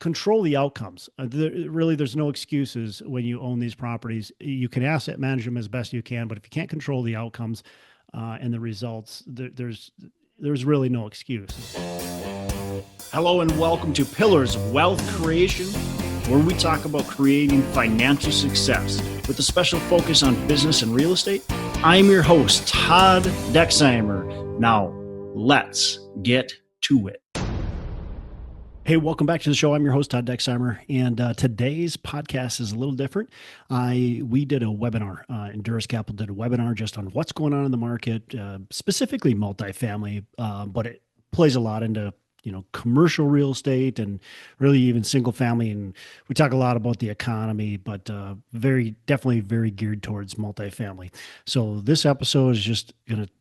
control the outcomes. There's no excuses when you own these properties. You can asset manage them as best you can, but if you can't control the outcomes and the results, there's really no excuse. Hello and welcome to Pillars of Wealth Creation, where we talk about creating financial success with a special focus on business and real estate. I'm your host, Todd Dexheimer. Now, let's get to it. Hey, welcome back to the show. I'm your host, Todd Dexheimer, and today's podcast is a little different. We did a webinar. Endurus Capital did a webinar just on what's going on in the market, specifically multifamily, but it plays a lot into commercial real estate and really even single family. And we talk a lot about the economy, but definitely very geared towards multifamily. So this episode is just going to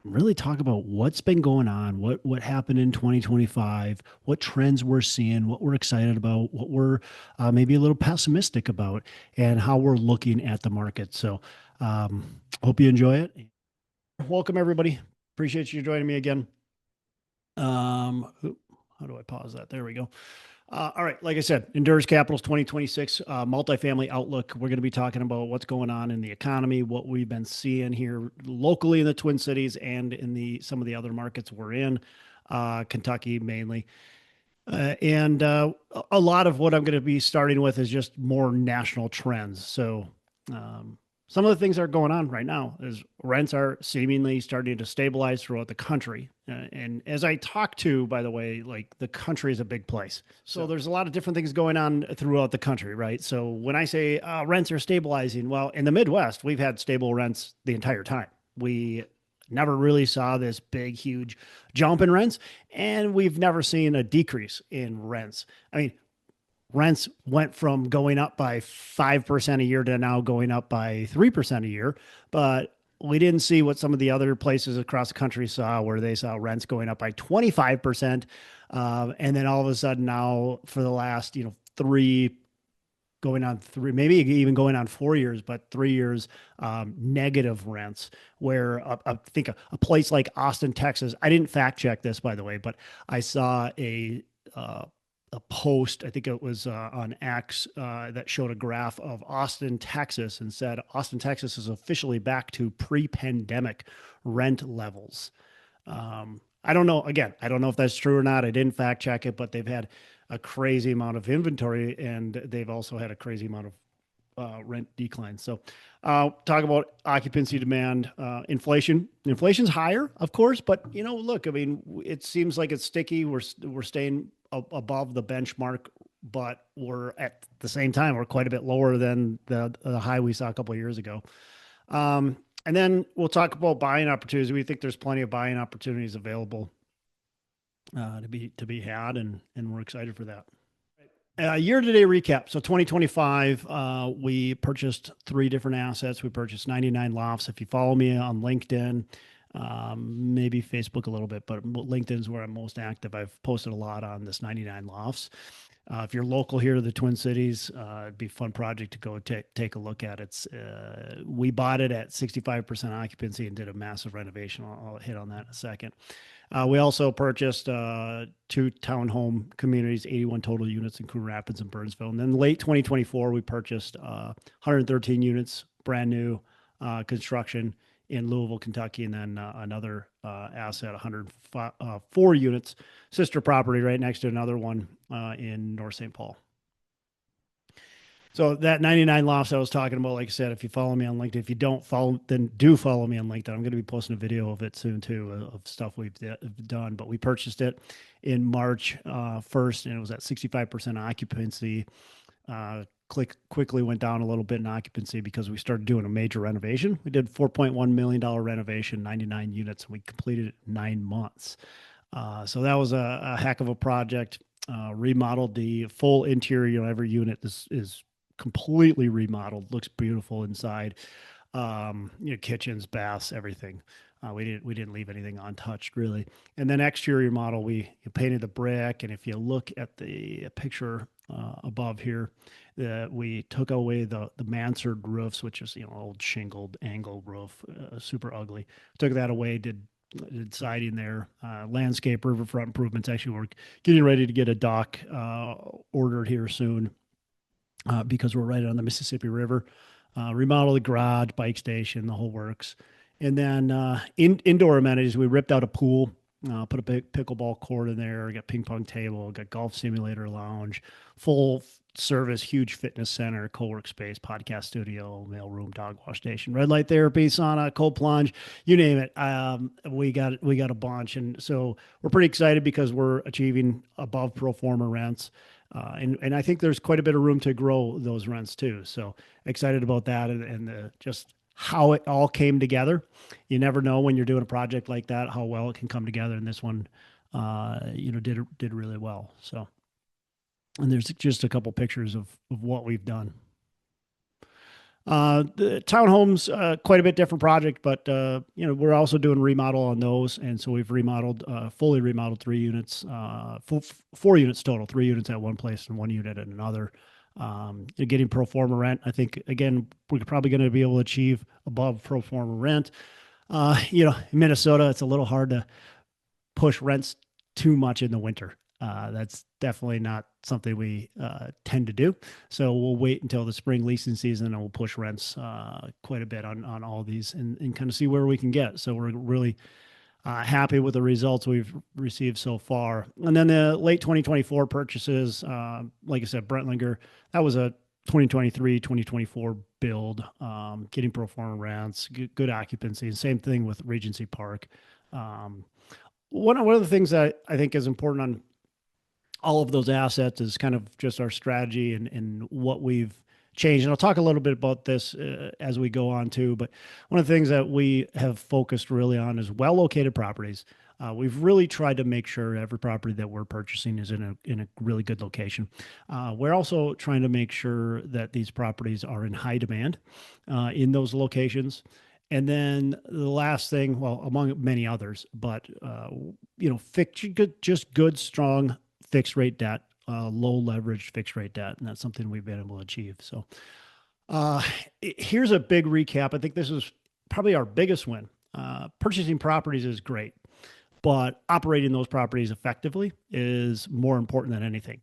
really talk about what's been going on, what happened in 2025, what trends we're seeing, what we're excited about, what we're maybe a little pessimistic about, and how we're looking at the market. So hope you enjoy it. Welcome, everybody. Appreciate you joining me again. How do I pause that? There we go. All right. Like I said, Endurus Capital's 2026 multifamily outlook. We're going to be talking about what's going on in the economy, what we've been seeing here locally in the Twin Cities and in some of the other markets we're in, Kentucky mainly. And a lot of what I'm going to be starting with is just more national trends. So some of the things that are going on right now is rents are seemingly starting to stabilize throughout the country. And as I talk to, by the way, like the country is a big place. So there's a lot of different things going on throughout the country, right? So when I say rents are stabilizing, well, in the Midwest, we've had stable rents the entire time. We never really saw this big, huge jump in rents, and we've never seen a decrease in rents. I mean, rents went from going up by 5% a year to now going up by 3% a year. But we didn't see what some of the other places across the country saw, where they saw rents going up by 25%. And then all of a sudden now for the last, going on three, maybe even going on 4 years, but 3 years, negative rents, where I think a place like Austin, Texas, I didn't fact check this, by the way, but I saw a post, I think it was on X, that showed a graph of Austin, Texas, and said Austin, Texas is officially back to pre-pandemic rent levels. I don't know. Again, I don't know if that's true or not. I didn't fact check it, but they've had a crazy amount of inventory, and they've also had a crazy amount of rent decline. So talk about occupancy demand, inflation. Inflation's higher, of course, but look, I mean, it seems like it's sticky. We're staying above the benchmark, but we're at the same time, we're quite a bit lower than the high we saw a couple of years ago. And then we'll talk about buying opportunities. We think there's plenty of buying opportunities available to be had, and we're excited for that. Year-to-date recap. So 2025, we purchased 3 different assets. We purchased 99 lofts. If you follow me on LinkedIn, maybe Facebook a little bit, but LinkedIn is where I'm most active. I've posted a lot on this 99 lofts. If you're local here to the Twin Cities, it'd be a fun project to go take a look at. We bought it at 65% occupancy and did a massive renovation. I'll hit on that in a second. We also purchased 2 townhome communities, 81 total units in Coon Rapids and Burnsville. And then late 2024, we purchased 113 units, brand new construction in Louisville, Kentucky, and then another asset, 104 units, sister property right next to another one in North St. Paul. So that 99 lofts I was talking about, like I said, if you follow me on LinkedIn, if you don't follow, then do follow me on LinkedIn. I'm going to be posting a video of it soon too, of stuff we've done. But we purchased it in March 1st, and it was at 65% occupancy. Quickly went down a little bit in occupancy because we started doing a major renovation. We did $4.1 million renovation, 99 units, and we completed it in 9 months. So that was a heck of a project. Remodeled the full interior. Every unit is completely remodeled. Looks beautiful inside. Kitchens, baths, everything. We didn't leave anything untouched, really. And then exterior model, we painted the brick. And if you look at the picture above here, we took away the mansard roofs, which is old shingled angle roof, super ugly. Took that away, did did siding there, landscape riverfront improvements. Actually, we're getting ready to get a dock ordered here soon because we're right on the Mississippi River. Remodel the garage, bike station, the whole works. And then indoor amenities, we ripped out a pool, put a big pickleball court in there, got ping pong table, got golf simulator lounge, full service, huge fitness center, co-work space, podcast studio, mail room, dog wash station, red light therapy, sauna, cold plunge, you name it. We got a bunch, and so we're pretty excited because we're achieving above pro forma rents. And I think there's quite a bit of room to grow those rents too. So excited about that and just how it all came together. You never know when you're doing a project like that how well it can come together. And this one, did really well. So, and there's just a couple pictures of what we've done. The townhomes, quite a bit different project, but we're also doing remodel on those, and so we've remodeled, fully remodeled 3 units, 4 units total, 3 units at one place and 1 unit at another. Getting pro forma rent, I think again we're probably going to be able to achieve above pro forma rent. In Minnesota, it's a little hard to push rents too much in the winter. That's definitely not something we tend to do. So we'll wait until the spring leasing season and we'll push rents quite a bit on all these and kind of see where we can get. So we're really happy with the results we've received so far. And then the late 2024 purchases, like I said, Brentlinger, that was a 2023, 2024 build, getting pro forma rents, good occupancy. And same thing with Regency Park. One of the things that I think is important on all of those assets is kind of just our strategy and what we've changed. And I'll talk a little bit about this as we go on too. But one of the things that we have focused really on is well-located properties. We've really tried to make sure every property that we're purchasing is in a really good location. We're also trying to make sure that these properties are in high demand in those locations. And then the last thing, well, among many others, but good, strong fixed rate debt, low leverage fixed rate debt, and that's something we've been able to achieve. So here's a big recap. I think this is probably our biggest win. Purchasing properties is great, but operating those properties effectively is more important than anything.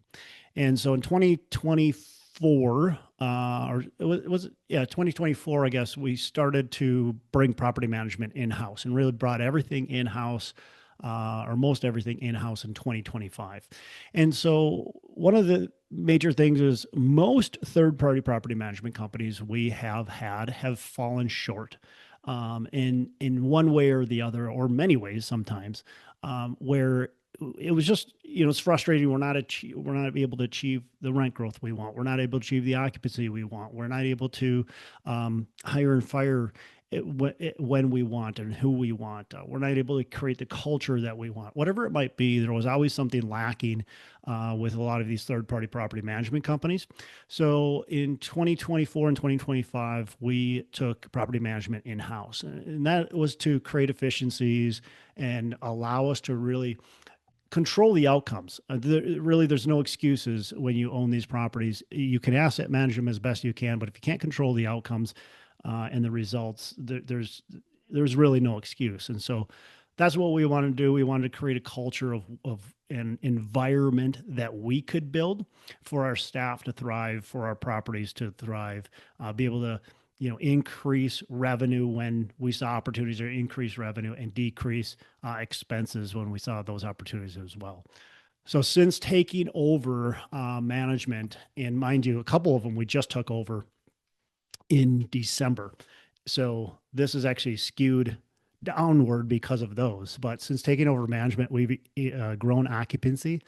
And so in 2024, 2024, I guess, we started to bring property management in-house and really brought everything in-house, or most everything in-house in 2025. And so one of the major things is most third-party property management companies we have fallen short in one way or the other, or many ways sometimes, where it was just, it's frustrating. We're not able to achieve the rent growth we want. We're not able to achieve the occupancy we want. We're not able to hire and fire when we want and who we want. We're not able to create the culture that we want. Whatever it might be, there was always something lacking with a lot of these third-party property management companies. So in 2024 and 2025, we took property management in-house, and that was to create efficiencies and allow us to really control the outcomes. There's no excuses when you own these properties. You can asset manage them as best you can, but if you can't control the outcomes and the results, there's really no excuse. And so that's what we wanted to do. We wanted to create a culture of an environment that we could build for our staff to thrive, for our properties to thrive, be able to increase revenue when we saw opportunities, or increase revenue and decrease expenses when we saw those opportunities as well. So since taking over management, and mind you, a couple of them we just took over in December. So this is actually skewed downward because of those. But since taking over management, we've grown occupancy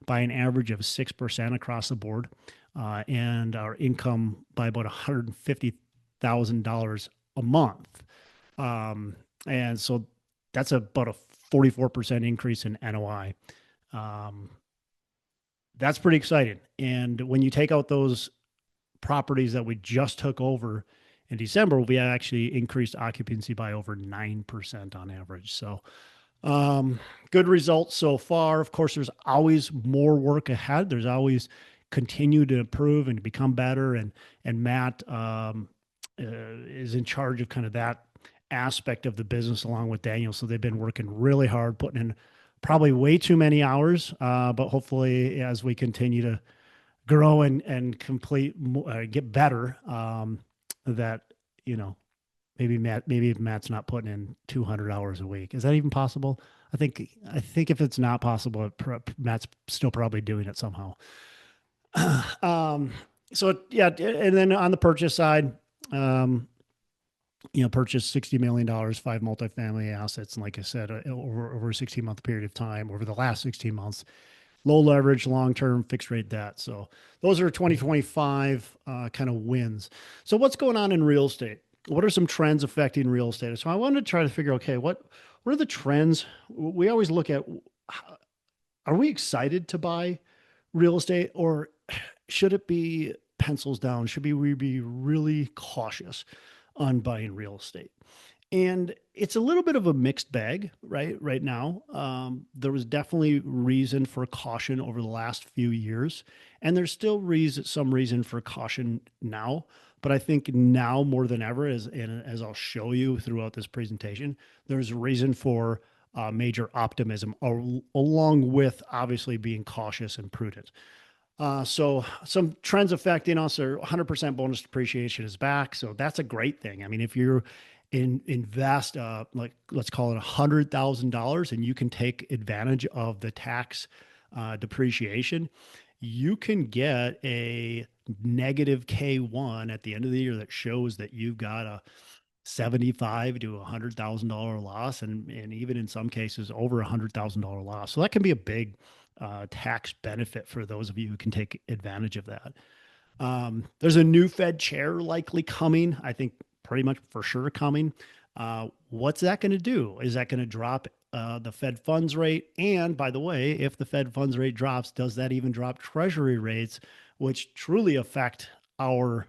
by an average of 6% across the board, and our income by about $150,000 a month. And so that's about a 44% increase in NOI. That's pretty exciting. And when you take out those properties that we just took over in December, we actually increased occupancy by over 9% on average. So good results so far. Of course, there's always more work ahead. There's always continue to improve and to become better. And Matt is in charge of kind of that aspect of the business along with Daniel. So they've been working really hard, putting in probably way too many hours. But hopefully, as we continue to grow and get better, that you know maybe if Matt's not putting in 200 hours a week. Is that even possible? I think if it's not possible, Matt's still probably doing it somehow. um, so yeah, and then on the purchase side, um, purchased $60 million, five multifamily assets, and like I said, over a 16-month period of time, over the last 16 months, low leverage, long term fixed rate debt. So those are 2025 kind of wins. So what's going on in real estate? What are some trends affecting real estate? So I wanted to try to figure, okay, what are the trends? We always look at, are we excited to buy real estate, or should it be pencils down? Should we be really cautious on buying real estate? And it's a little bit of a mixed bag, right now. There was definitely reason for caution over the last few years, and there's still some reason for caution now. But I think now more than ever, as I'll show you throughout this presentation, there's a reason for major optimism, along with obviously being cautious and prudent. So some trends affecting us are 100% bonus depreciation is back. So that's a great thing. I mean, if you're invest like let's call it $100,000 and you can take advantage of the tax depreciation, you can get a negative K1 at the end of the year that shows that you've got a 75 to $100,000 loss, and even in some cases over $100,000 loss. So that can be a big tax benefit for those of you who can take advantage of that. There's a new Fed chair likely coming. I think pretty much for sure coming. What's that going to do? Is that going to drop the Fed funds rate? And by the way, if the Fed funds rate drops, does that even drop Treasury rates, which truly affect our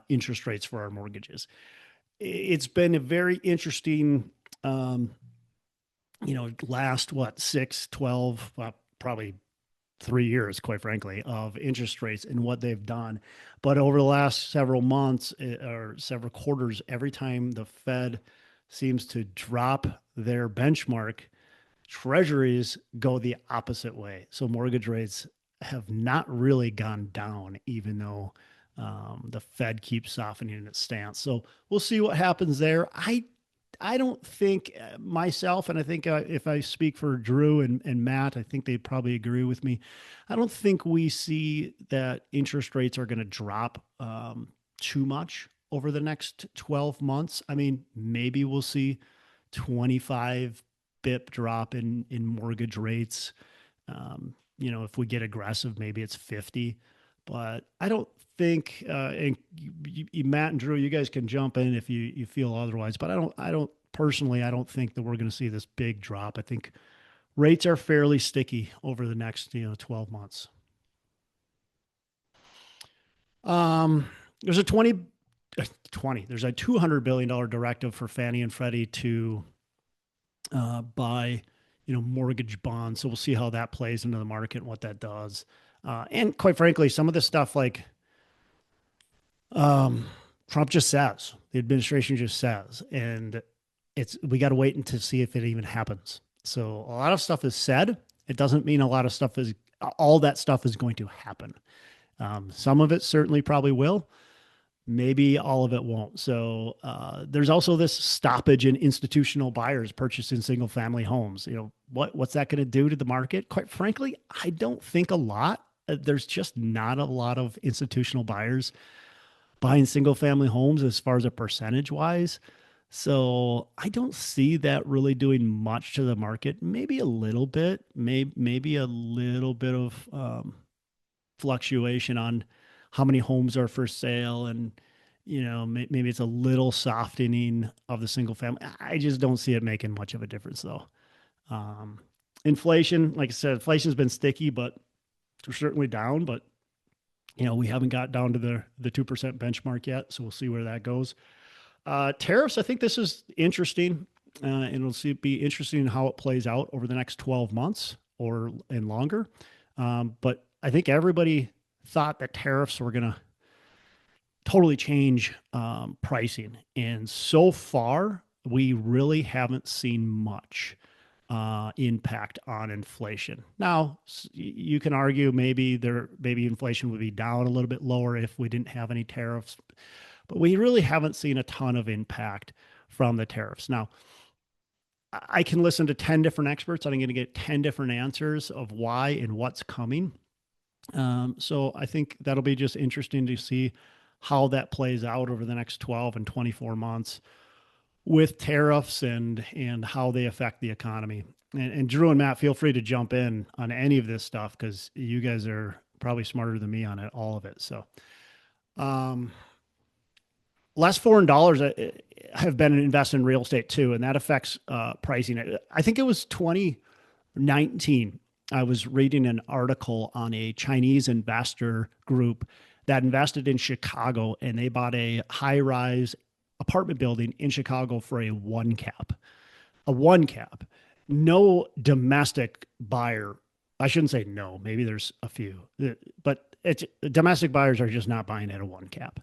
interest rates for our mortgages? It's been a very interesting, last 6, 12, probably 3 years, quite frankly, of interest rates and what they've done. But over the last several months or several quarters, every time the Fed seems to drop their benchmark, treasuries go the opposite way. So mortgage rates have not really gone down, even though the Fed keeps softening its stance. So we'll see what happens there. I don't think myself, and I think if I speak for Drew and Matt, I think they probably agree with me. I don't think we see that interest rates are going to drop too much over the next 12 months. I mean, maybe we'll see 25 BIP drop in mortgage rates. If we get aggressive, maybe it's 50. But I don't think, and Matt and Drew, you guys can jump in if you feel otherwise. But I don't personally, I don't think that we're going to see this big drop. I think rates are fairly sticky over the next 12 months. There's a 20, there's a $200 billion directive for Fannie and Freddie to buy, mortgage bonds. So we'll see how that plays into the market and what that does. And quite frankly, some of the stuff like Trump just says, the administration just says, and we got to wait to see if it even happens. So a lot of stuff is said. It doesn't mean all that stuff is going to happen. Some of it certainly probably will. Maybe all of it won't. So there's also this stoppage in institutional buyers purchasing single family homes. What's that going to do to the market? Quite frankly, I don't think a lot. There's just not a lot of institutional buyers buying single family homes as far as a percentage wise. So I don't see that really doing much to the market. Maybe a little bit, maybe a little bit of fluctuation on how many homes are for sale, and maybe it's a little softening of the single family. I just don't see it making much of a difference though. Inflation, like I said, inflation's been sticky, but we're certainly down. But we haven't got down to the 2% benchmark yet, so we'll see where that goes. Tariffs, I think this is interesting, and it'll be interesting how it plays out over the next 12 months and longer. But I think everybody thought that tariffs were going to totally change pricing. And so far, we really haven't seen much impact on inflation. Now, you can argue maybe inflation would be down a little bit lower if we didn't have any tariffs, but we really haven't seen a ton of impact from the tariffs. Now, I can listen to 10 different experts and I'm going to get 10 different answers of why and what's coming. So I think that'll be just interesting to see how that plays out over the next 12 and 24 months with tariffs and how they affect the economy. And Drew and Matt, feel free to jump in on any of this stuff because you guys are probably smarter than me on it, all of it. So, less foreign dollars have been invested in real estate too, and that affects pricing. I think it was 2019. I was reading an article on a Chinese investor group that invested in Chicago, and they bought a high-rise apartment building in Chicago for a one cap. A one cap. No domestic buyer. I shouldn't say no. Maybe there's a few, but domestic buyers are just not buying at a one cap.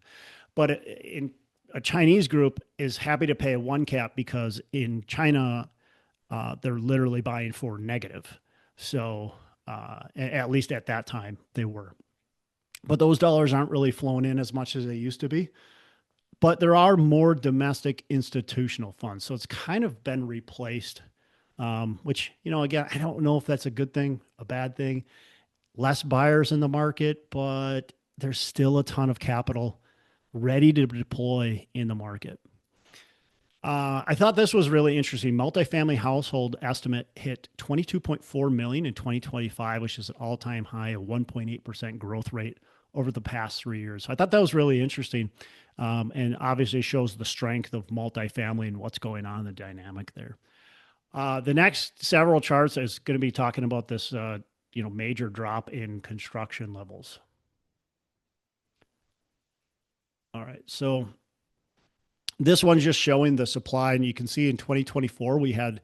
But in a Chinese group is happy to pay a one cap because in China, they're literally buying for negative. So at least at that time they were. But those dollars aren't really flowing in as much as they used to be. But there are more domestic institutional funds. So it's kind of been replaced, which, again, I don't know if that's a good thing, a bad thing. Less buyers in the market, but there's still a ton of capital ready to deploy in the market. I thought this was really interesting. Multifamily household estimate hit 22.4 million in 2025, which is an all-time high, a 1.8% growth rate over the past 3 years. So I thought that was really interesting, and obviously shows the strength of multifamily and what's going on, the dynamic there. The next several charts is going to be talking about this, major drop in construction levels. All right, so this one's just showing the supply, and you can see in 2024 we had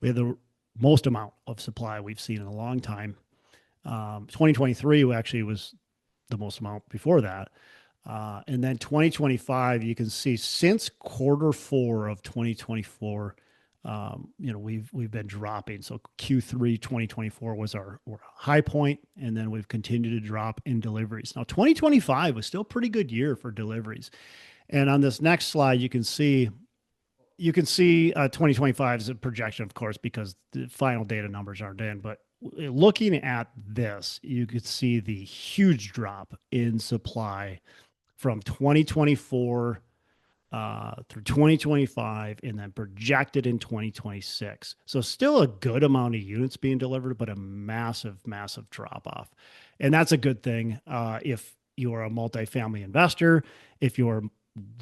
the most amount of supply we've seen in a long time. 2023 actually was the most amount before that, and then 2025 you can see since Q4 of 2024, we've been dropping. So Q3 2024 was our high point, and then we've continued to drop in deliveries. Now 2025 was still a pretty good year for deliveries. And on this next slide, you can see 2025 is a projection, of course, because the final data numbers aren't in. But looking at this, you could see the huge drop in supply from 2024 through 2025, and then projected in 2026. So still a good amount of units being delivered, but a massive, massive drop off. And that's a good thing if you're a multifamily investor, if you're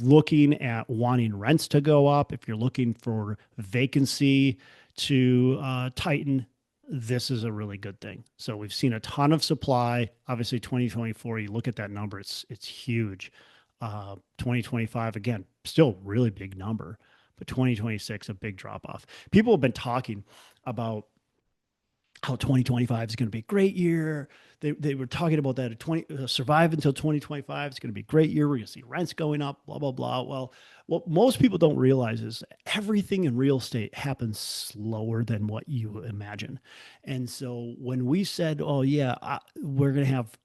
looking at wanting rents to go up, if you're looking for vacancy to tighten, this is a really good thing. So we've seen a ton of supply. Obviously, 2024, you look at that number, it's huge. 2025, again, still really big number, but 2026, a big drop off. People have been talking about how 2025 is going to be a great year. They were talking about that at survive until 2025. It's going to be a great year. We're going to see rents going up, blah, blah, blah. Well, what most people don't realize is everything in real estate happens slower than what you imagine. And so when we said, oh yeah, we're going to have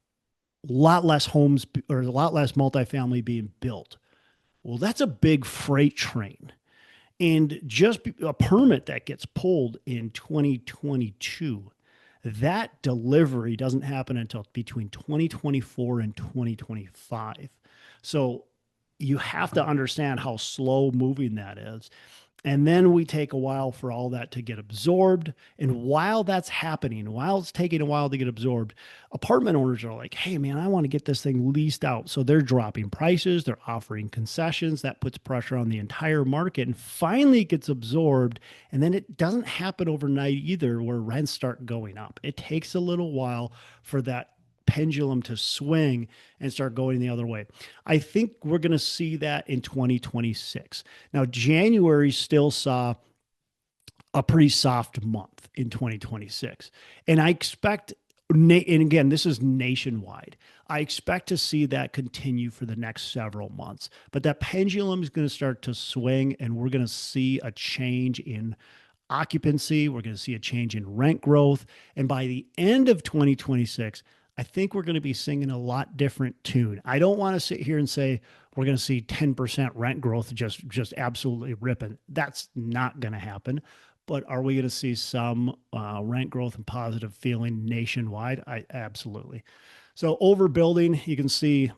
a lot less homes or a lot less multifamily being built. Well, that's a big freight train. And just a permit that gets pulled in 2022, that delivery doesn't happen until between 2024 and 2025. So you have to understand how slow moving that is. And then we take a while for all that to get absorbed. And while that's happening, while it's taking a while to get absorbed, apartment owners are like, hey, man, I want to get this thing leased out. So they're dropping prices. They're offering concessions. That puts pressure on the entire market. And finally, it gets absorbed. And then it doesn't happen overnight either, where rents start going up. It takes a little while for that pendulum to swing and start going the other way. I think we're going to see that in 2026. Now, January still saw a pretty soft month in 2026. And I expect And again, this is nationwide. I expect to see that continue for the next several months, but that pendulum is going to start to swing, and we're going to see a change in occupancy. We're going to see a change in rent growth. And by the end of 2026, I think we're going to be singing a lot different tune. I don't want to sit here and say we're going to see 10% rent growth just absolutely ripping. That's not going to happen. But are we going to see some rent growth and positive feeling nationwide? I absolutely. So overbuilding, you can see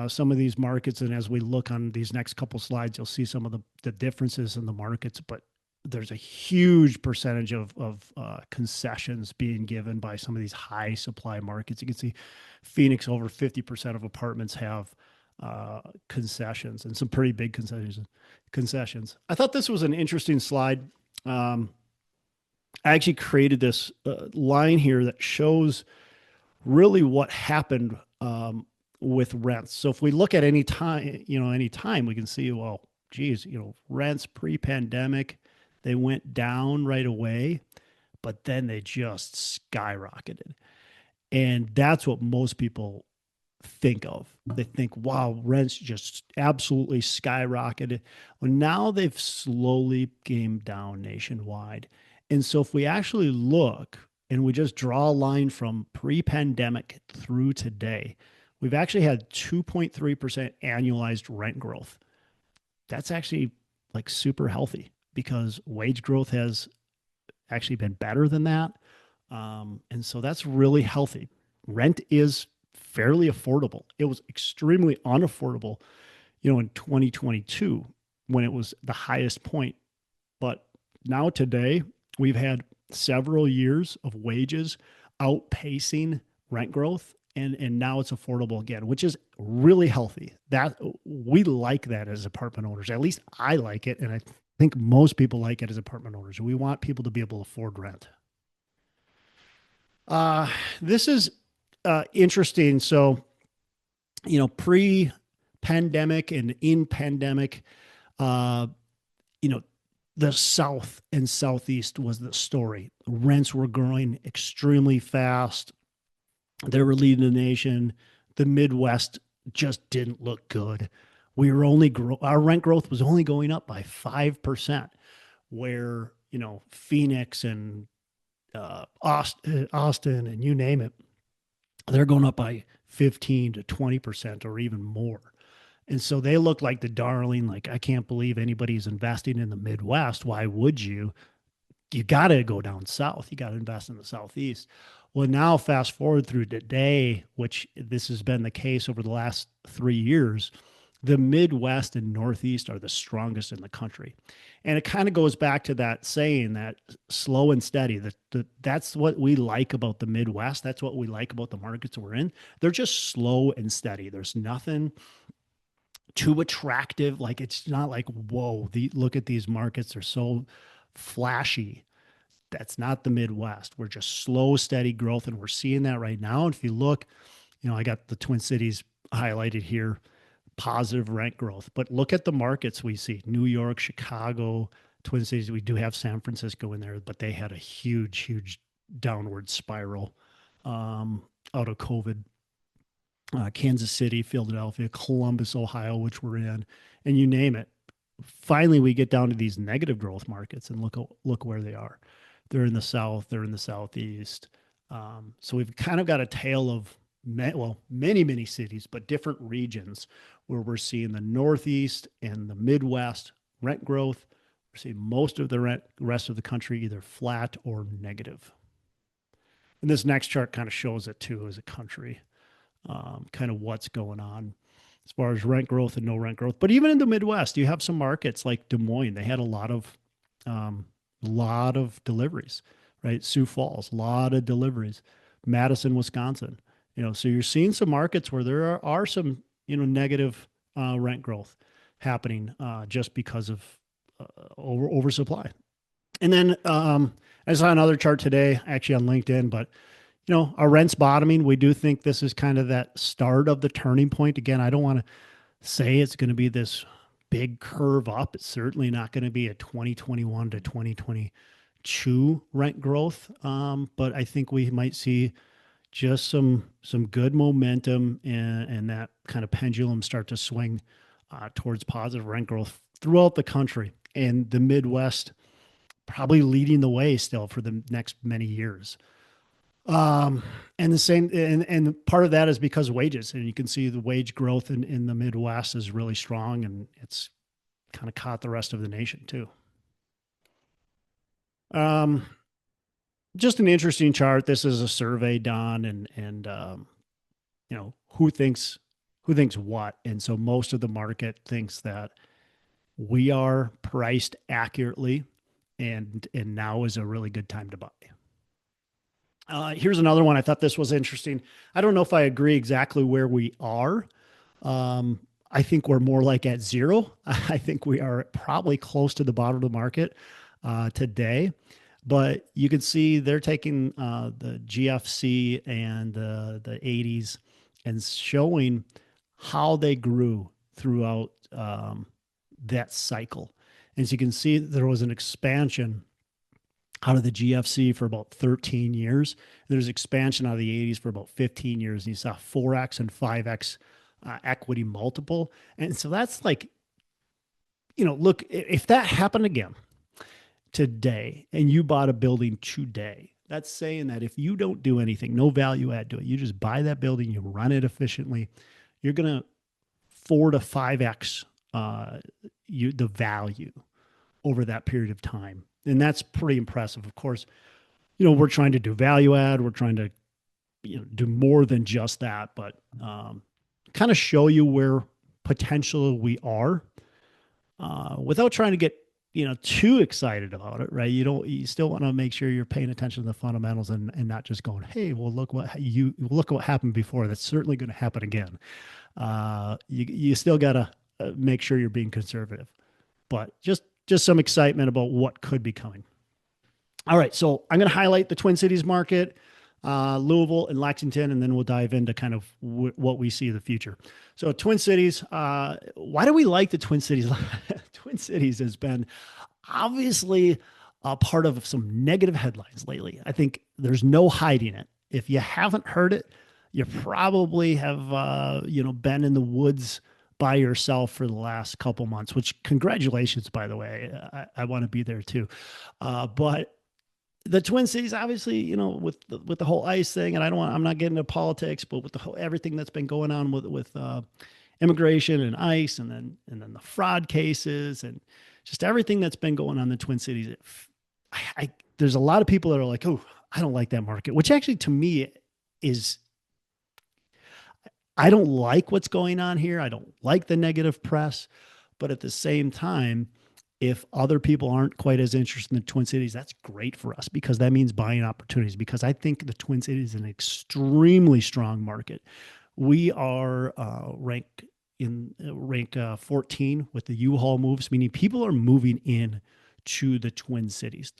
some of these markets, and as we look on these next couple slides, you'll see some of the differences in the markets. But there's a huge percentage of concessions being given by some of these high supply markets. You can see Phoenix, over 50% of apartments have concessions, and some pretty big concessions. I thought this was an interesting slide. I actually created this line here that shows really what happened with rents. So if we look at any time, we can see, well, geez, rents pre-pandemic, they went down right away, but then they just skyrocketed. And that's what most people think of. They think, wow, rents just absolutely skyrocketed. Well, now they've slowly came down nationwide. And so if we actually look and we just draw a line from pre-pandemic through today, we've actually had 2.3% annualized rent growth. That's actually like super healthy because wage growth has actually been better than that. And so that's really healthy. Rent is fairly affordable. It was extremely unaffordable, in 2022 when it was the highest point. But now today, we've had several years of wages outpacing rent growth, and now it's affordable again, which is really healthy. That we like that as apartment owners. At least I like it, and I think most people like it as apartment owners. We want people to be able to afford rent. This is interesting. So, pre-pandemic and in pandemic, uh, you know, the South and Southeast was the story. Rents were growing extremely fast. They were leading the nation. The Midwest just didn't look good. Our rent growth was only going up by 5%, where, Phoenix and Austin and you name it, they're going up by 15 to 20% or even more. And so they look like the darling, like, I can't believe anybody's investing in the Midwest. Why would you? You got to go down south. You got to invest in the Southeast. Well, now fast forward through today, which this has been the case over the last 3 years, the Midwest and Northeast are the strongest in the country. And it kind of goes back to that saying that slow and steady, that's what we like about the Midwest. That's what we like about the markets we're in. They're just slow and steady. There's nothing too attractive. Like, it's not like, whoa, look at these markets. They're so flashy. That's not the Midwest. We're just slow, steady growth. And we're seeing that right now. And if you look, I got the Twin Cities highlighted here, positive rent growth. But look at the markets we see: New York, Chicago, Twin Cities. We do have San Francisco in there, but they had a huge, huge downward spiral out of COVID. Kansas City, Philadelphia, Columbus, Ohio, which we're in, and you name it. Finally, we get down to these negative growth markets, and look where they are. They're in the South. They're in the Southeast. So we've kind of got a tale of many, many cities, but different regions where we're seeing the Northeast and the Midwest rent growth. We're seeing most of the rest of the country either flat or negative. And this next chart kind of shows it too as a country, kind of what's going on as far as rent growth and no rent growth. But even in the Midwest, you have some markets like Des Moines. They had a lot of deliveries, right? Sioux Falls, a lot of deliveries. Madison, Wisconsin. So you're seeing some markets where there are some, negative rent growth happening just because of oversupply. And then I saw another chart today, actually on LinkedIn, but our rent's bottoming. We do think this is kind of that start of the turning point. Again, I don't want to say it's going to be this big curve up. It's certainly not going to be a 2021 to 2022 rent growth. But I think we might see, just some good momentum and that kind of pendulum start to swing towards positive rent growth throughout the country, and the Midwest probably leading the way still for the next many years. Um, and the same, and part of that is because of wages, and you can see the wage growth in the Midwest is really strong, and it's kind of caught the rest of the nation too. Um, just an interesting chart. This is a survey done, and who thinks what, and so most of the market thinks that we are priced accurately, and now is a really good time to buy. Here's another one. I thought this was interesting. I don't know if I agree exactly where we are. Um, I think we're more like at zero. I think we are probably close to the bottom of the market today. But you can see they're taking the GFC and the 80s and showing how they grew throughout that cycle. And so you can see there was an expansion out of the GFC for about 13 years. There's expansion out of the 80s for about 15 years. And you saw 4X and 5X equity multiple. And so that's like, look, if that happened again today and you bought a building today, that's saying that if you don't do anything, no value add to it, you just buy that building, you run it efficiently, you're going to 4 to 5X the value over that period of time. And that's pretty impressive. Of course, we're trying to do value add. We're trying to, do more than just that, but kind of show you where potentially we are without trying to get, too excited about it, right? You still want to make sure you're paying attention to the fundamentals and not just going, hey, well, look what happened before. That's certainly going to happen again. You still got to make sure you're being conservative, but just some excitement about what could be coming. All right, so I'm going to highlight the Twin Cities market, Louisville and Lexington, and then we'll dive into kind of what we see in the future. So Twin Cities, why do we like the Twin Cities? Twin Cities has been obviously a part of some negative headlines lately. I think there's no hiding it. If you haven't heard it, you probably have, been in the woods by yourself for the last couple months, which congratulations, by the way. I want to be there too. But the Twin Cities, obviously, with the whole ICE thing, and I'm not getting into politics, but with the whole, everything that's been going on with immigration and ICE, and then the fraud cases, and just everything that's been going on in the Twin Cities, there's a lot of people that are like, oh, I don't like that market, which actually to me is, I don't like what's going on here. I don't like the negative press, but at the same time, if other people aren't quite as interested in the Twin Cities, that's great for us because that means buying opportunities, because I think the Twin Cities is an extremely strong market. We are ranked 14 with the U-Haul moves, meaning people are moving in to the Twin Cities.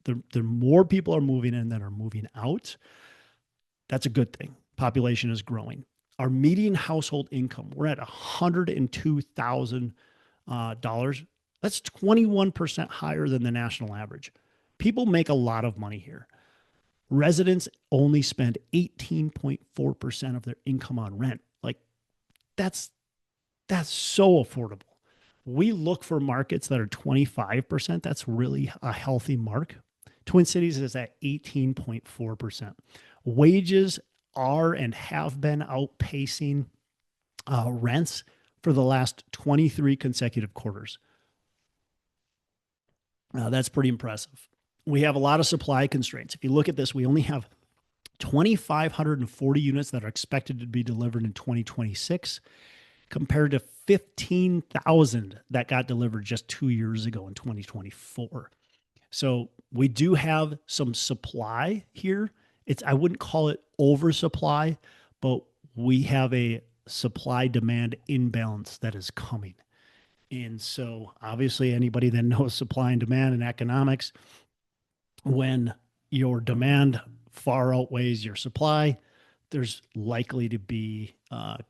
There more people are moving in than are moving out. That's a good thing. Population is growing. Our median household income, we're at $102,000. That's 21% higher than the national average. People make a lot of money here. Residents only spend 18.4% of their income on rent. Like that's so affordable. We look for markets that are 25%. That's really a healthy mark. Twin Cities is at 18.4%. Wages are and have been outpacing rents for the last 23 consecutive quarters. That's pretty impressive. We have a lot of supply constraints. If you look at this, we only have 2,540 units that are expected to be delivered in 2026 compared to 15,000 that got delivered just 2 years ago in 2024. So we do have some supply here. I wouldn't call it oversupply, but we have a supply demand imbalance that is coming. And so obviously anybody that knows supply and demand and economics, when your demand far outweighs your supply, there's likely to be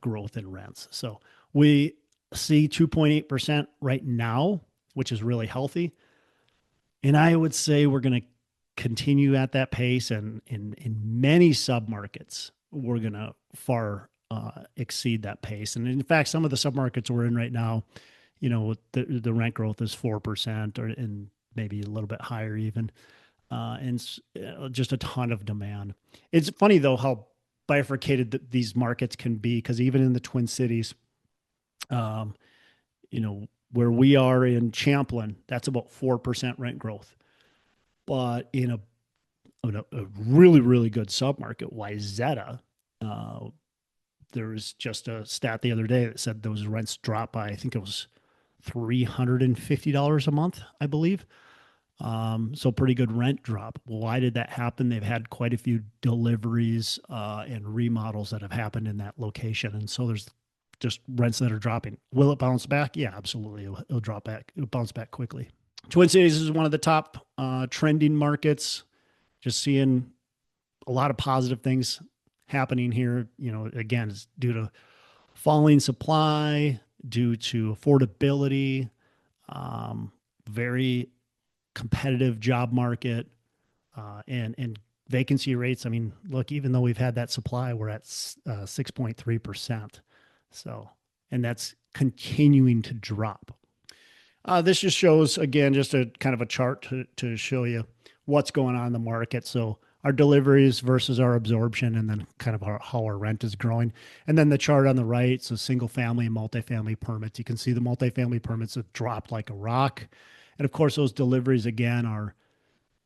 growth in rents. So we see 2.8% right now, which is really healthy. And I would say we're going to continue at that pace, and in many submarkets, we're going to far exceed that pace. And in fact, some of the submarkets we're in right now, the rent growth is 4%, or and maybe a little bit higher even, just a ton of demand. It's funny though how bifurcated these markets can be, because even in the Twin Cities, um, where we are in Champlin, that's about 4% rent growth. But in a really, really good submarket, Wyzetta, uh, there was just a stat the other day that said those rents dropped by, I think it was $350 a month, I believe. So pretty good rent drop. Why did that happen? They've had quite a few deliveries and remodels that have happened in that location. And so there's just rents that are dropping. Will it bounce back? Yeah, absolutely. It'll drop back. It'll bounce back quickly. Twin Cities is one of the top trending markets. Just seeing a lot of positive things happening here. Again, it's due to falling supply, due to affordability, very competitive job market, and vacancy rates. I mean, look, even though we've had that supply, we're at 6.3%. So, and that's continuing to drop. This just shows, again, just a kind of a chart to show you what's going on in the market. So our deliveries versus our absorption, and then kind of how our rent is growing. And then the chart on the right, so single family and multifamily permits. You can see the multifamily permits have dropped like a rock. And of course, those deliveries, again, are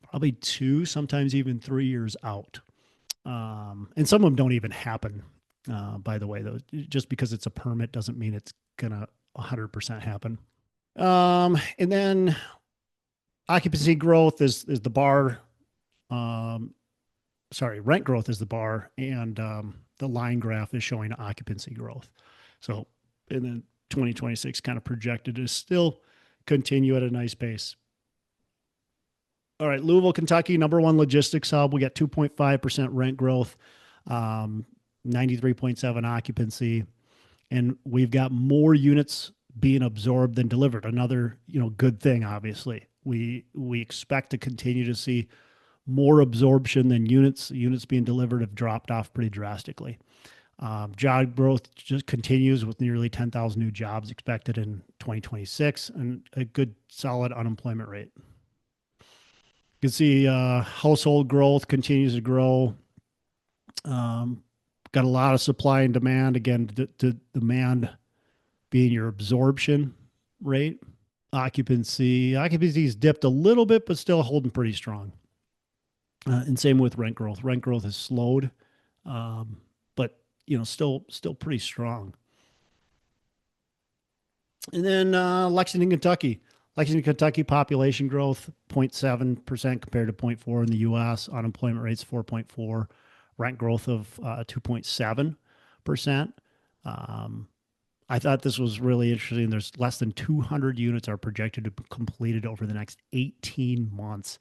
probably 2, sometimes even 3 years out. And some of them don't even happen, by the way, though. Just because it's a permit doesn't mean it's going to 100% happen. And then occupancy growth is the bar. Rent growth is the bar, and the line graph is showing occupancy growth. So, and then 2026 kind of projected to still continue at a nice pace. All right, Louisville, Kentucky, number one logistics hub. We got 2.5% rent growth, 93.7 occupancy, and we've got more units being absorbed than delivered. Another, good thing, obviously. We expect to continue to see more absorption than units. Units being delivered have dropped off pretty drastically. Job growth just continues with nearly 10,000 new jobs expected in 2026, and a good solid unemployment rate. You can see household growth continues to grow. Got a lot of supply and demand. Again, the demand being your absorption rate. Occupancy's dipped a little bit, but still holding pretty strong. And same with rent growth. Rent growth has slowed, but still pretty strong. And then Lexington, Kentucky population growth 0.7% compared to 0.4 in the U.S. Unemployment rate's 4.4. Rent growth of 2.7%. I thought this was really interesting. There's less than 200 units are projected to be completed over the next 18 months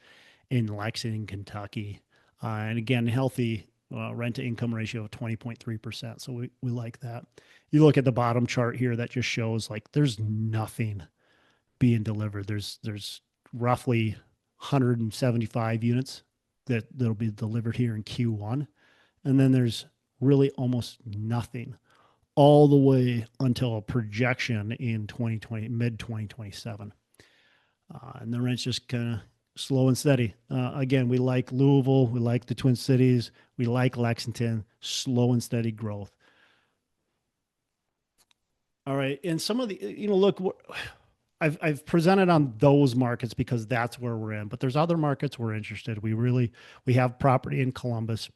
in Lexington, Kentucky. And again, healthy rent to income ratio of 20.3%. So we like that. You look at the bottom chart here, that just shows like there's nothing being delivered. There's roughly 175 units that'll be delivered here in Q1. And then there's really almost nothing all the way until a projection in mid 2027. And the rent's just kind of slow and steady. Again, we like Louisville. We like the Twin Cities. We like Lexington. Slow and steady growth. All right. And some of the, look, I've presented on those markets because that's where we're in, but there's other markets we're interested. We have property in Columbus.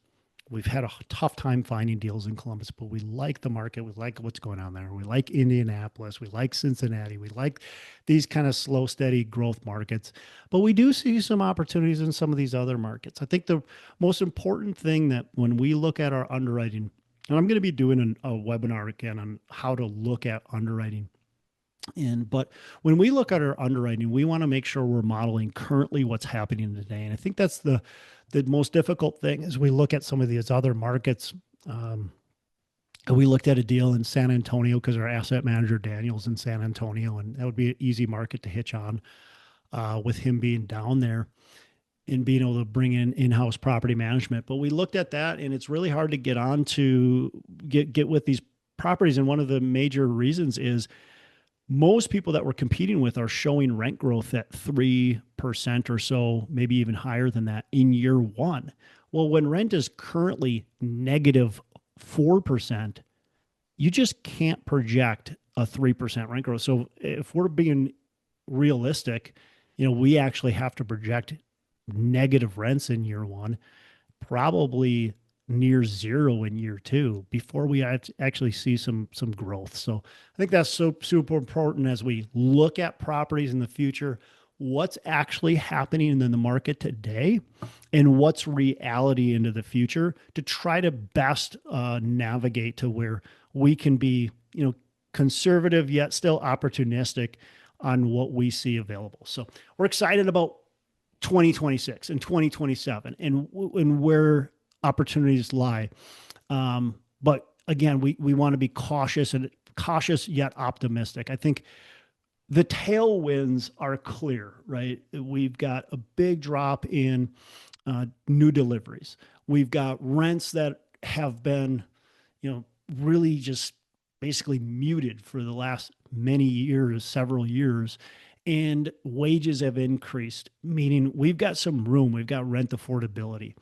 We've had a tough time finding deals in Columbus, but we like the market. We like what's going on there. We like Indianapolis. We like Cincinnati. We like these kind of slow, steady growth markets. But we do see some opportunities in some of these other markets. I think the most important thing that when we look at our underwriting, and I'm going to be doing a webinar again on how to look at underwriting. But when we look at our underwriting, we want to make sure we're modeling currently what's happening today. And I think that's the most difficult thing is we look at some of these other markets. We looked at a deal in San Antonio because our asset manager, Daniel's in San Antonio, and that would be an easy market to hitch on with him being down there. in being able to bring in in-house property management. But we looked at that, and it's really hard to get on to get with these properties. And one of the major reasons is most people that we're competing with are showing rent growth at 3% or so, maybe even higher than that in year one. Well, when rent is currently negative 4%, you just can't project a 3% rent growth. So if we're being realistic, we actually have to project negative rents in year one, probably near zero in year two before we actually see some growth. So I think that's so super important as we look at properties in the future, what's actually happening in the market today and what's reality into the future to try to best navigate to where we can be, conservative yet still opportunistic on what we see available. So we're excited about 2026 and 2027 and where opportunities lie. But again, we want to be cautious yet optimistic. I think the tailwinds are clear, right? We've got a big drop in new deliveries. We've got rents that have been, really just basically muted for the last many years, several years. And wages have increased, meaning we've got some room. We've got rent affordability.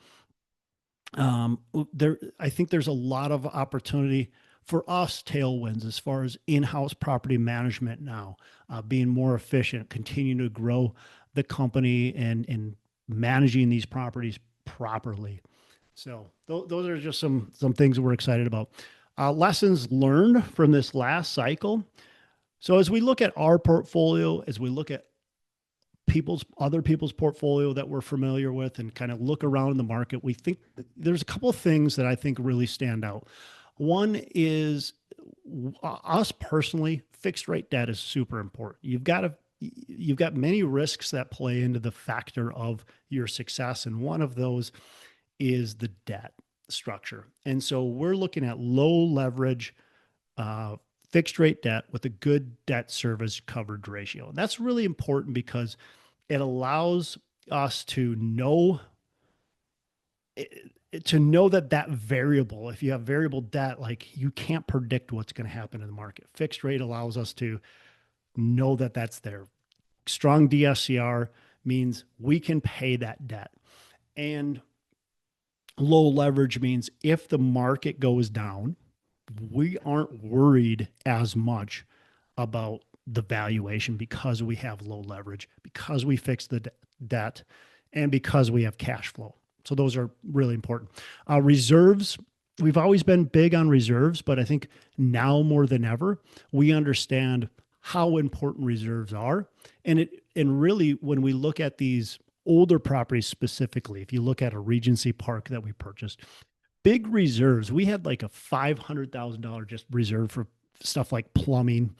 I think there's a lot of opportunity for us tailwinds as far as in-house property management now, being more efficient, continuing to grow the company and managing these properties properly. So those are just some things that we're excited about. Lessons learned from this last cycle. So as we look at our portfolio, as we look at other people's portfolio that we're familiar with and kind of look around the market, we think there's a couple of things that I think really stand out. One is us personally, fixed rate debt is super important. You've got many risks that play into the factor of your success, and one of those is the debt structure. And so we're looking at low leverage, fixed rate debt with a good debt service coverage ratio. And that's really important because it allows us to know that variable, if you have variable debt, like you can't predict what's going to happen in the market. Fixed rate allows us to know that that's there. Strong DSCR means we can pay that debt. And low leverage means if the market goes down, we aren't worried as much about the valuation because we have low leverage, because we fix the debt, and because we have cash flow. So those are really important. Reserves, we've always been big on reserves, but I think now more than ever, we understand how important reserves are. And really, when we look at these older properties specifically, if you look at a Regency Park that we purchased, big reserves, we had like a $500,000 just reserve for stuff like plumbing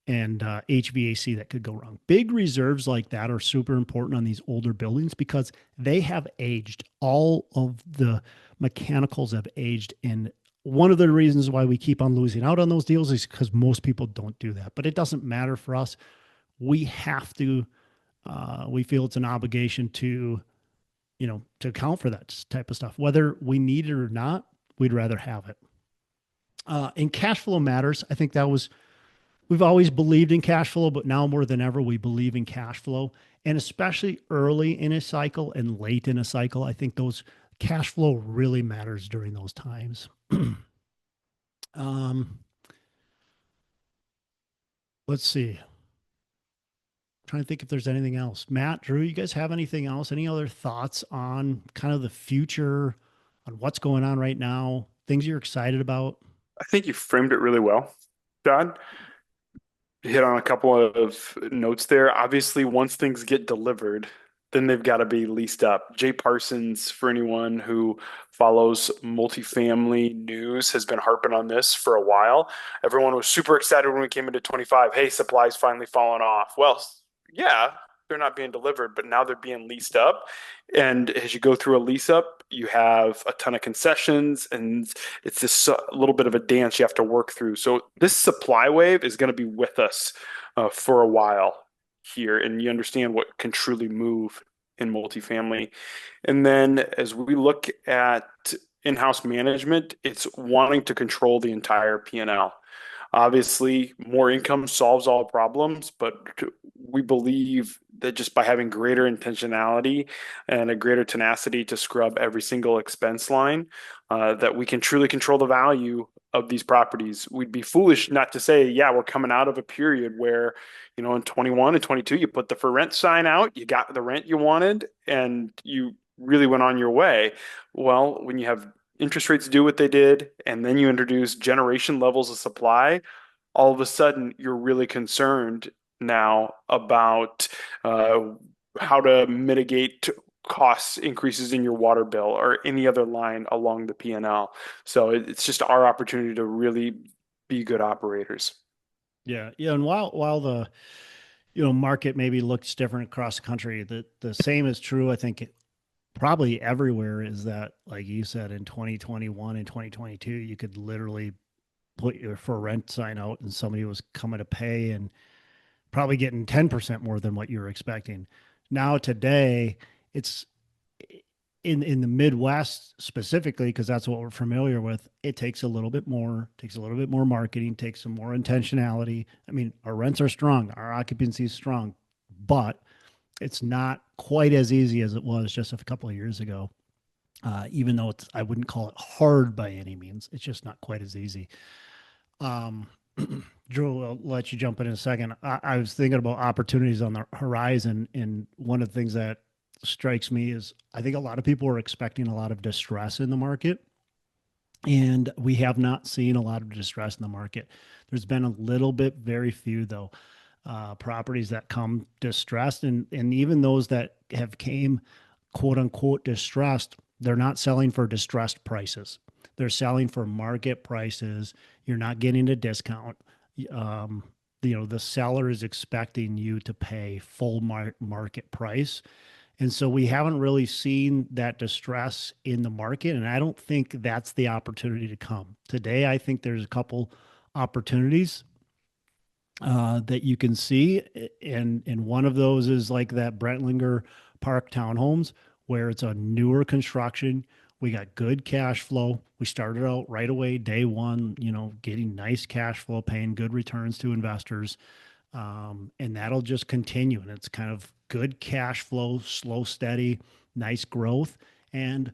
and HVAC that could go wrong. Big reserves like that are super important on these older buildings because they have aged. All of the mechanicals have aged. And one of the reasons why we keep on losing out on those deals is because most people don't do that. But it doesn't matter for us. We have to, we feel it's an obligation to account for that type of stuff. Whether we need it or not, we'd rather have it. And cash flow matters. I think we've always believed in cash flow, but now more than ever, we believe in cash flow. And especially early in a cycle and late in a cycle, I think those cash flow really matters during those times. Let's see. Trying to think if there's anything else. Matt, Drew, you guys have anything else? Any other thoughts on kind of the future, on what's going on right now, things you're excited about? I think you framed it really well, Todd. Hit on a couple of notes there. Obviously, once things get delivered, then they've got to be leased up. Jay Parsons, for anyone who follows multifamily news, has been harping on this for a while. Everyone was super excited when we came into 25. Hey, supply's finally fallen off. Well, yeah, they're not being delivered, but now they're being leased up. And as you go through a lease up, you have a ton of concessions, and it's this little bit of a dance you have to work through. So this supply wave is going to be with us for a while here, and you understand what can truly move in multifamily. And then as we look at in-house management, it's wanting to control the entire P&L. Obviously, more income solves all problems, but we believe that just by having greater intentionality and a greater tenacity to scrub every single expense line, that we can truly control the value of these properties. We'd be foolish not to say, yeah, we're coming out of a period where, in 21 and 22, you put the for rent sign out, you got the rent you wanted, and you really went on your way. Well, when you have interest rates do what they did, and then you introduce generation levels of supply, all of a sudden you're really concerned now about how to mitigate costs increases in your water bill or any other line along the P&L. So it's just our opportunity to really be good operators. Yeah, yeah, and while the market maybe looks different across the country, the same is true. I think probably everywhere is that, like you said, in 2021 and 2022, you could literally put your for rent sign out and somebody was coming to pay and probably getting 10% more than what you were expecting. Now today, it's in the Midwest specifically, because that's what we're familiar with. It takes a little bit more, marketing, takes some more intentionality. I mean, our rents are strong, our occupancy is strong, but it's not quite as easy as it was just a couple of years ago. Even though I wouldn't call it hard by any means. It's just not quite as easy. Um, Drew, I'll let you jump in a second. I was thinking about opportunities on the horizon, and one of the things that strikes me is I think a lot of people are expecting a lot of distress in the market, and we have not seen a lot of distress in the market. There's been a little bit, very few though, properties that come distressed, and even those that have came quote unquote distressed, they're not selling for distressed prices. They're selling for market prices. You're not getting a discount. The seller is expecting you to pay full market price. And so we haven't really seen that distress in the market. And I don't think that's the opportunity to come. Today, I think there's a couple opportunities that you can see. And one of those is like that Brentlinger Park townhomes, where it's a newer construction. We got good cash flow. We started out right away, day one, getting nice cash flow, paying good returns to investors. And that'll just continue. And it's kind of good cash flow, slow, steady, nice growth, and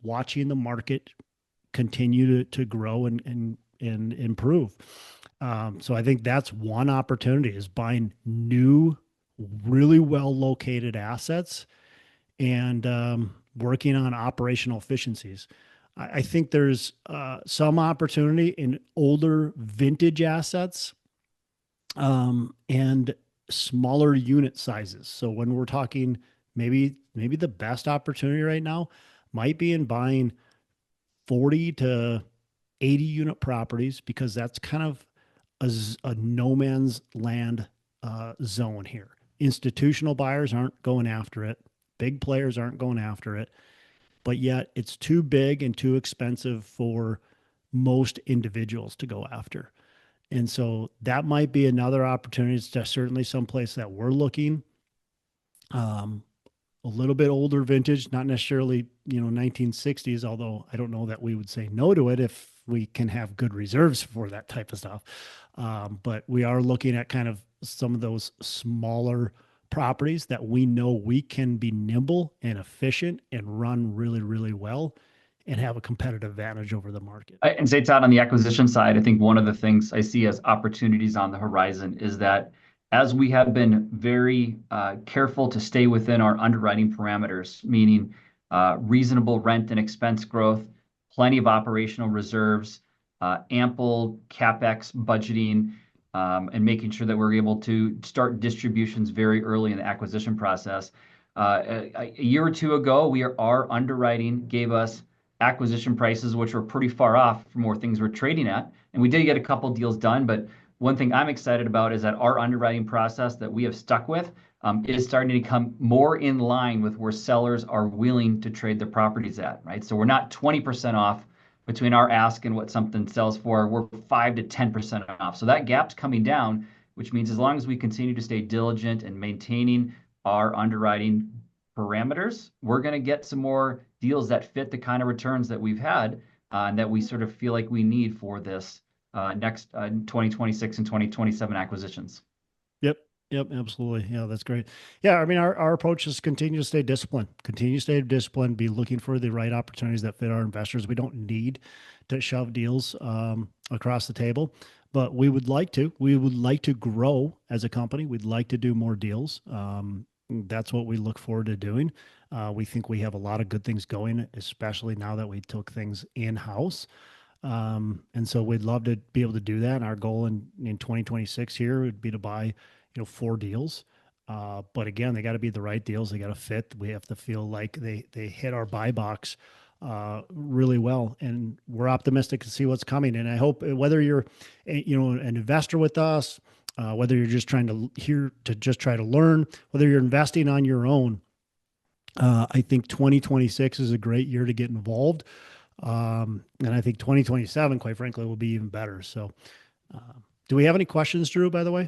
watching the market continue to grow and improve. So I think that's one opportunity, is buying new, really well located assets and working on operational efficiencies. I think there's some opportunity in older vintage assets and smaller unit sizes. So when we're talking, maybe the best opportunity right now might be in buying 40 to 80 unit properties, because that's kind of a no man's land zone here. Institutional buyers aren't going after it. Big players aren't going after it, but yet it's too big and too expensive for most individuals to go after. And so that might be another opportunity. It's just certainly someplace that we're looking. A little bit older vintage, not necessarily 1960s, although I don't know that we would say no to it if we can have good reserves for that type of stuff. But we are looking at kind of some of those smaller properties that we know we can be nimble and efficient and run really, really well and have a competitive advantage over the market. And say, Todd, on the acquisition side, I think one of the things I see as opportunities on the horizon is that as we have been very careful to stay within our underwriting parameters, meaning reasonable rent and expense growth, plenty of operational reserves, ample CapEx budgeting, and making sure that we're able to start distributions very early in the acquisition process. A year or two ago, our underwriting gave us acquisition prices which were pretty far off from where things were trading at, and we did get a couple deals done. But one thing I'm excited about is that our underwriting process that we have stuck with is starting to come more in line with where sellers are willing to trade their properties at, right? So we're not 20% off between our ask and what something sells for. We're 5 to 10% off. So that gap's coming down, which means as long as we continue to stay diligent and maintaining our underwriting parameters, we're going to get some more deals that fit the kind of returns that we've had and that we sort of feel like we need for this next 2026 and 2027 acquisitions. Yep. Yep. Absolutely. Yeah, that's great. Yeah. I mean, our approach is continue to stay disciplined, be looking for the right opportunities that fit our investors. We don't need to shove deals across the table, but we would like to grow as a company. We'd like to do more deals. That's what we look forward to doing. We think we have a lot of good things going, especially now that we took things in-house. And so we'd love to be able to do that. And our goal in 2026 here would be to buy, 4 deals. But again, they got to be the right deals. They got to fit. We have to feel like they hit our buy box really well. And we're optimistic to see what's coming. And I hope whether you're, an investor with us, whether you're just trying to just try to learn, whether you're investing on your own, I think 2026 is a great year to get involved. And I think 2027, quite frankly, will be even better. So, do we have any questions, Drew, by the way?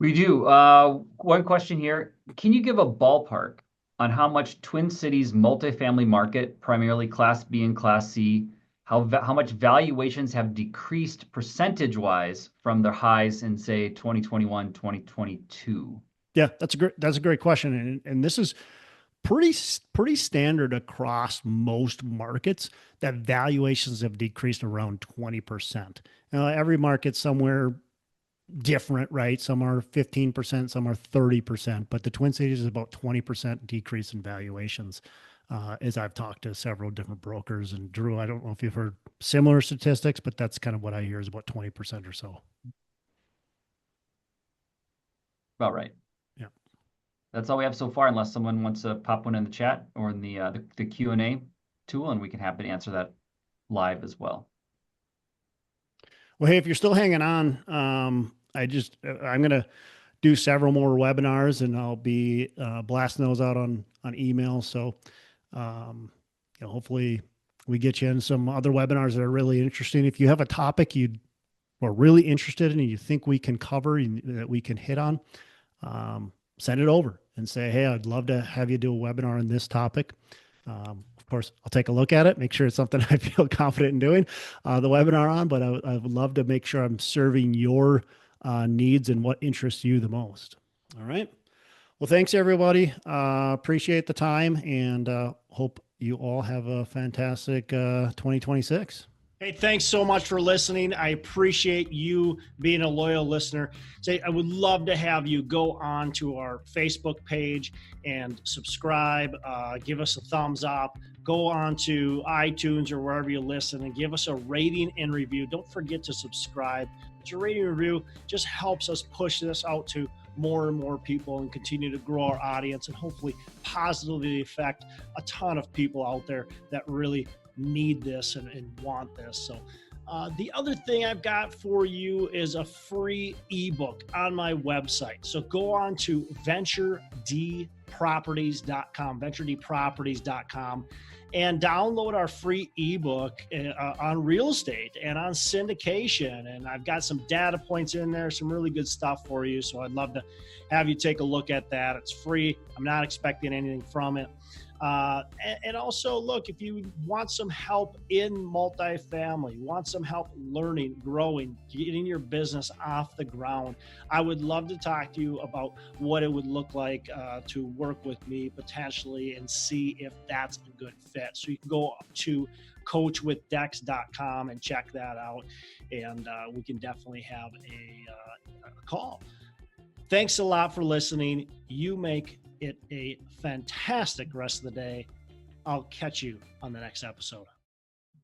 We do. One question here. Can you give a ballpark on how much Twin Cities multifamily market, primarily Class B and Class C, how much valuations have decreased percentage-wise from their highs in, say, 2021, 2022? Yeah, that's a great question. And this is pretty standard across most markets that valuations have decreased around 20%. Now, every market somewhere different, right? Some are 15%, some are 30%, but the Twin Cities is about 20% decrease in valuations. As I've talked to several different brokers, and Drew, I don't know if you've heard similar statistics, but that's kind of what I hear is about 20% or so. About right. Yeah. That's all we have so far, unless someone wants to pop one in the chat or in the Q&A tool, and we can happy to answer that live as well. Well, hey, if you're still hanging on, I'm going to do several more webinars, and I'll be blasting those out on email. So, hopefully we get you in some other webinars that are really interesting. If you have a topic you are really interested in and you think we can cover and that we can hit on, send it over and say, hey, I'd love to have you do a webinar on this topic. Of course, I'll take a look at it, make sure it's something I feel confident in doing the webinar on, but I would love to make sure I'm serving your needs and what interests you the most. All right. Well, thanks everybody. Appreciate the time and hope you all have a fantastic 2026. Hey, thanks so much for listening. I appreciate you being a loyal listener. I would love to have you go on to our Facebook page and subscribe, give us a thumbs up, go on to iTunes or wherever you listen and give us a rating and review. Don't forget to subscribe. Your rating and review just helps us push this out to more and more people and continue to grow our audience and hopefully positively affect a ton of people out there that really need this and want this. So the other thing I've got for you is a free ebook on my website. So go on to venturedproperties.com, and download our free ebook on real estate and on syndication. And I've got some data points in there, some really good stuff for you. So I'd love to have you take a look at that. It's free. I'm not expecting anything from it. And also, look, if you want some help in multifamily, want some help learning, growing, getting your business off the ground, I would love to talk to you about what it would look like to work with me potentially and see if that's a good fit. So you can go to coachwithdex.com and check that out, and we can definitely have a call. Thanks a lot for listening. You make it a fantastic rest of the day. I'll catch you on the next episode.